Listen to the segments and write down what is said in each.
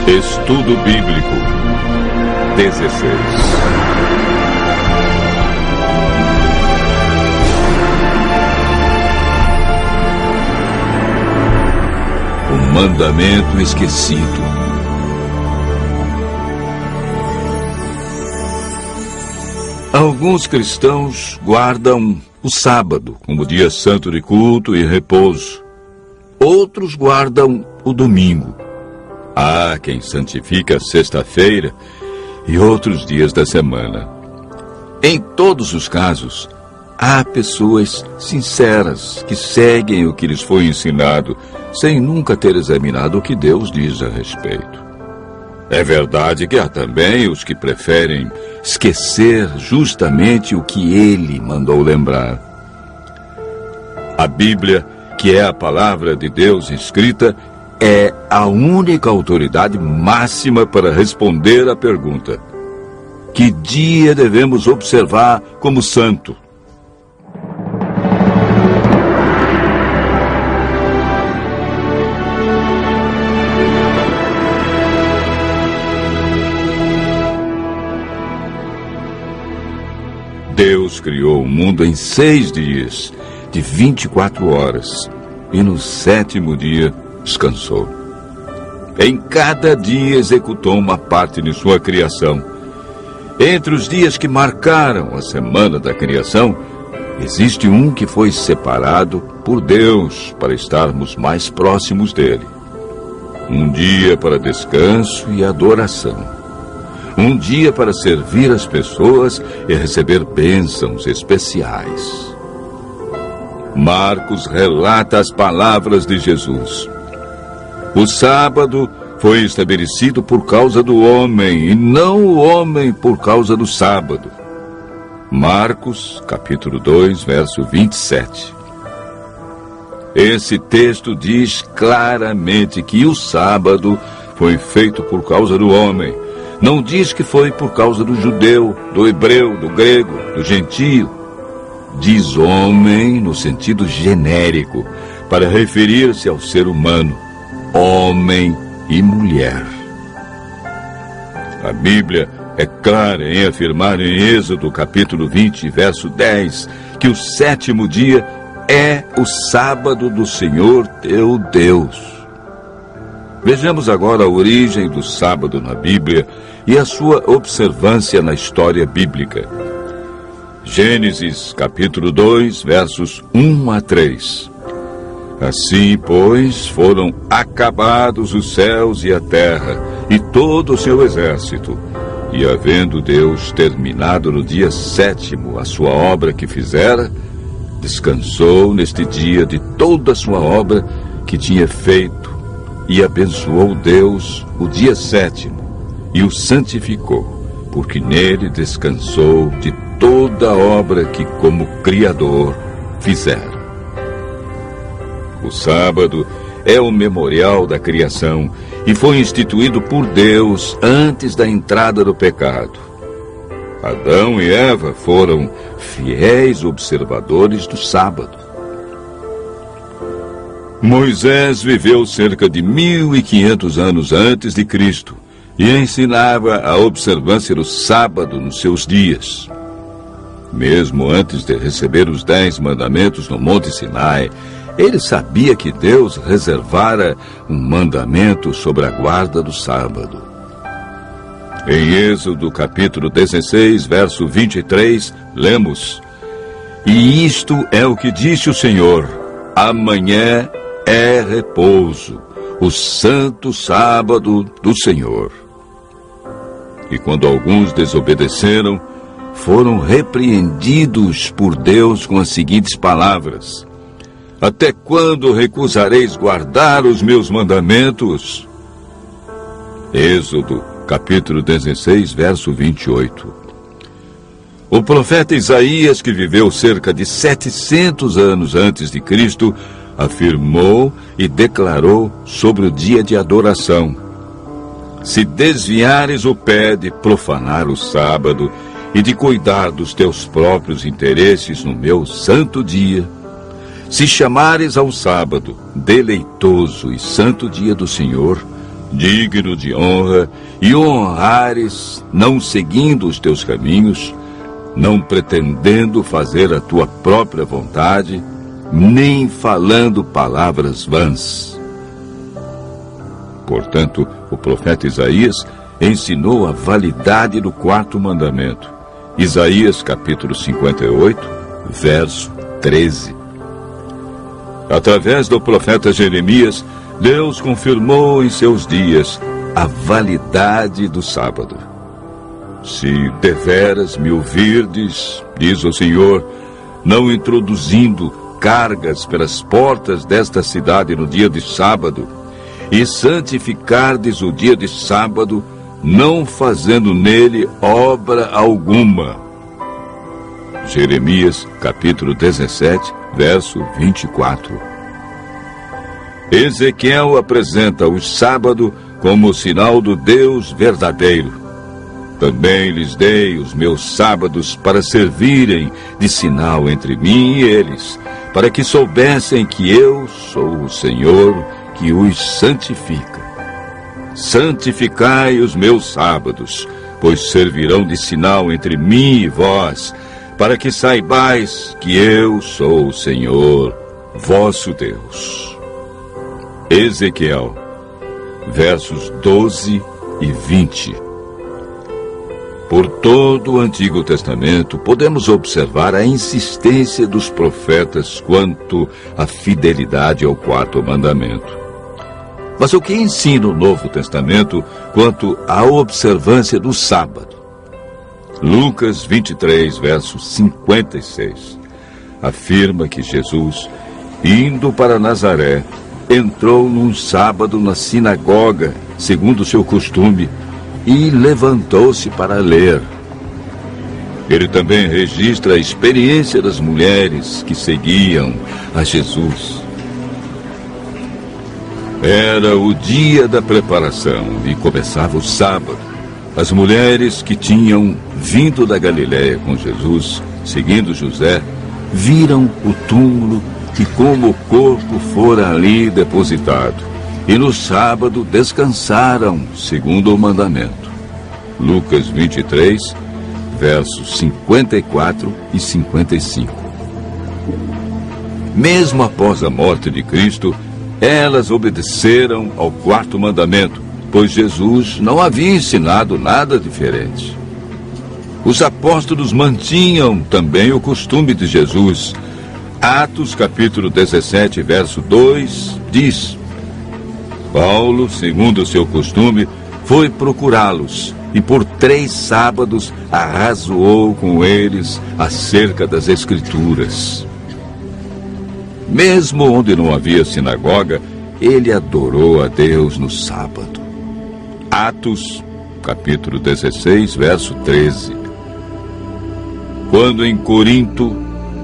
Estudo Bíblico 16. O mandamento esquecido. Alguns cristãos guardam o sábado como dia santo de culto e repouso. Outros guardam o domingo. Há quem santifica a sexta-feira e outros dias da semana. Em todos os casos, há pessoas sinceras que seguem o que lhes foi ensinado, sem nunca ter examinado o que Deus diz a respeito. É verdade que há também os que preferem esquecer justamente o que Ele mandou lembrar. A Bíblia, que é a palavra de Deus escrita, é a única autoridade máxima para responder à pergunta: que dia devemos observar como santo? Deus criou o mundo em 6 dias, de 24 horas, e no 7º dia descansou. Em cada dia executou uma parte de sua criação. Entre os dias que marcaram a semana da criação, existe um que foi separado por Deus para estarmos mais próximos dele. Um dia para descanso e adoração. Um dia para servir as pessoas e receber bênçãos especiais. Marcos relata as palavras de Jesus. O sábado foi estabelecido por causa do homem, e não o homem por causa do sábado. Marcos, capítulo 2, verso 27. Esse texto diz claramente que o sábado foi feito por causa do homem. Não diz que foi por causa do judeu, do hebreu, do grego, do gentio. Diz homem no sentido genérico, para referir-se ao ser humano, homem e mulher. A Bíblia é clara em afirmar em Êxodo capítulo 20, verso 10, que o 7º dia é o sábado do Senhor teu Deus. Vejamos agora a origem do sábado na Bíblia e a sua observância na história bíblica. Gênesis, capítulo 2, versos 1 a 3. Assim, pois, foram acabados os céus e a terra, e todo o seu exército. E havendo Deus terminado no dia 7º a sua obra que fizera, descansou neste dia de toda a sua obra que tinha feito, e abençoou Deus o dia 7º, e o santificou, porque nele descansou de toda a obra que como Criador fizera. O sábado é o memorial da criação e foi instituído por Deus antes da entrada do pecado. Adão e Eva foram fiéis observadores do sábado. Moisés viveu cerca de 1500 anos antes de Cristo e ensinava a observância do sábado nos seus dias. Mesmo antes de receber os 10 mandamentos no Monte Sinai, ele sabia que Deus reservara um mandamento sobre a guarda do sábado. Em Êxodo capítulo 16, verso 23, lemos: E isto é o que disse o Senhor: amanhã é repouso, o santo sábado do Senhor. E quando alguns desobedeceram, foram repreendidos por Deus com as seguintes palavras: Até quando recusareis guardar os meus mandamentos? Êxodo, capítulo 16, verso 28. O profeta Isaías, que viveu cerca de 700 anos antes de Cristo, afirmou e declarou sobre o dia de adoração: Se desviares o pé de profanar o sábado e de cuidar dos teus próprios interesses no meu santo dia, se chamares ao sábado deleitoso e santo dia do Senhor, digno de honra, e honrares, não seguindo os teus caminhos, não pretendendo fazer a tua própria vontade, nem falando palavras vãs. Portanto, o profeta Isaías ensinou a validade do quarto mandamento. Isaías capítulo 58, verso 13. Através do profeta Jeremias, Deus confirmou em seus dias a validade do sábado. Se deveras me ouvirdes, diz o Senhor, não introduzindo cargas pelas portas desta cidade no dia de sábado, e santificardes o dia de sábado, não fazendo nele obra alguma. Jeremias capítulo 17, verso 24. Ezequiel apresenta o sábado como sinal do Deus verdadeiro. Também lhes dei os meus sábados para servirem de sinal entre mim e eles, para que soubessem que eu sou o Senhor que os santifica. Santificai os meus sábados, pois servirão de sinal entre mim e vós, para que saibais que eu sou o Senhor, vosso Deus. Ezequiel, versos 12 e 20. Por todo o Antigo Testamento, podemos observar a insistência dos profetas quanto à fidelidade ao quarto mandamento. Mas o que ensina o Novo Testamento quanto à observância do sábado? Lucas 23, verso 56, afirma que Jesus, indo para Nazaré, entrou num sábado na sinagoga, segundo seu costume, e levantou-se para ler. Ele também registra a experiência das mulheres que seguiam a Jesus. Era o dia da preparação e começava o sábado. As mulheres que tinham vindo da Galiléia com Jesus, seguindo José, viram o túmulo e como o corpo fora ali depositado. E no sábado descansaram, segundo o mandamento. Lucas 23, versos 54 e 55. Mesmo após a morte de Cristo, elas obedeceram ao quarto mandamento, pois Jesus não havia ensinado nada diferente. Os apóstolos mantinham também o costume de Jesus. Atos capítulo 17, verso 2, diz: Paulo, segundo o seu costume, foi procurá-los e por 3 sábados arrazoou com eles acerca das Escrituras. Mesmo onde não havia sinagoga, ele adorou a Deus no sábado. Atos capítulo 16, verso 13. Quando em Corinto,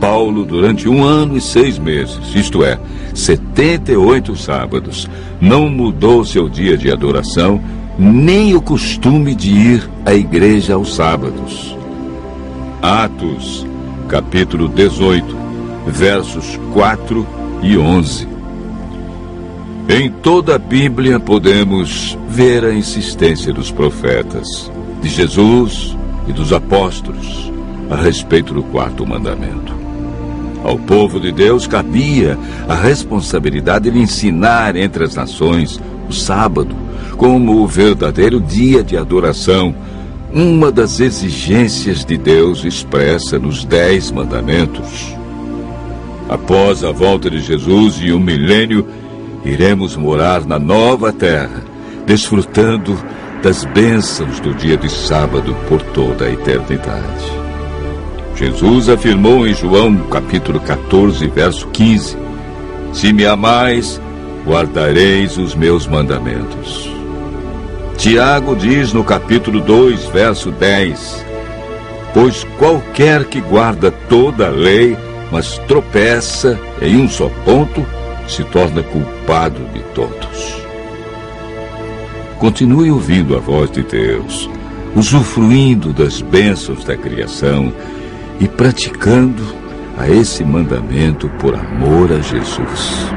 Paulo, durante 1 ano e 6 meses, isto é, 78 sábados, não mudou seu dia de adoração, nem o costume de ir à igreja aos sábados. Atos, capítulo 18, versos 4 e 11. Em toda a Bíblia podemos ver a insistência dos profetas, de Jesus e dos apóstolos, a respeito do quarto mandamento. Ao povo de Deus cabia a responsabilidade de ensinar entre as nações o sábado como o verdadeiro dia de adoração, uma das exigências de Deus expressa nos 10 mandamentos. Após a volta de Jesus e o milênio, iremos morar na nova terra, desfrutando das bênçãos do dia de sábado por toda a eternidade. Jesus afirmou em João capítulo 14, verso 15: Se me amais, guardareis os meus mandamentos. Tiago diz no capítulo 2, verso 10: Pois qualquer que guarda toda a lei, mas tropeça em um só ponto, se torna culpado de todos. Continue ouvindo a voz de Deus, usufruindo das bênçãos da criação e praticando a esse mandamento por amor a Jesus.